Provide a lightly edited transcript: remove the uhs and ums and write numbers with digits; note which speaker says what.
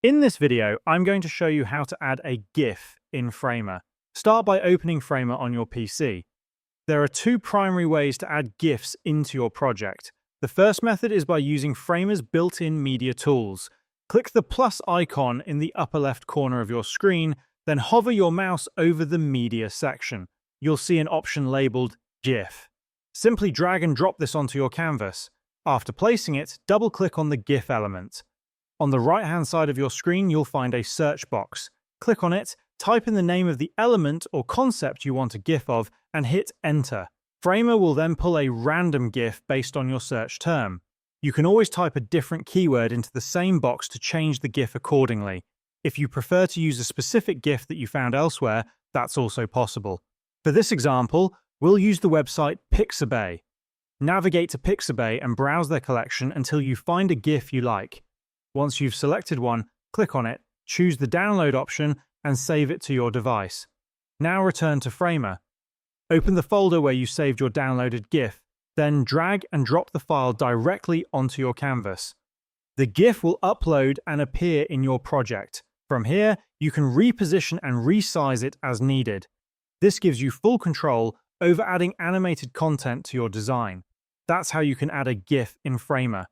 Speaker 1: In this video, I'm going to show you how to add a GIF in Framer. Start by opening Framer on your PC. There are two primary ways to add GIFs into your project. The first method is by using Framer's built-in media tools. Click the plus icon in the upper left corner of your screen, then hover your mouse over the media section. You'll see an option labeled GIF. Simply drag and drop this onto your canvas. After placing it, double-click on the GIF element. On the right-hand side of your screen, you'll find a search box. Click on it, type in the name of the element or concept you want a GIF of, and hit Enter. Framer will then pull a random GIF based on your search term. You can always type a different keyword into the same box to change the GIF accordingly. If you prefer to use a specific GIF that you found elsewhere, that's also possible. For this example, we'll use the website Pixabay. Navigate to Pixabay and browse their collection until you find a GIF you like. Once you've selected one, click on it, choose the download option, and save it to your device. Now return to Framer. Open the folder where you saved your downloaded GIF, then drag and drop the file directly onto your canvas. The GIF will upload and appear in your project. From here, you can reposition and resize it as needed. This gives you full control over adding animated content to your design. That's how you can add a GIF in Framer.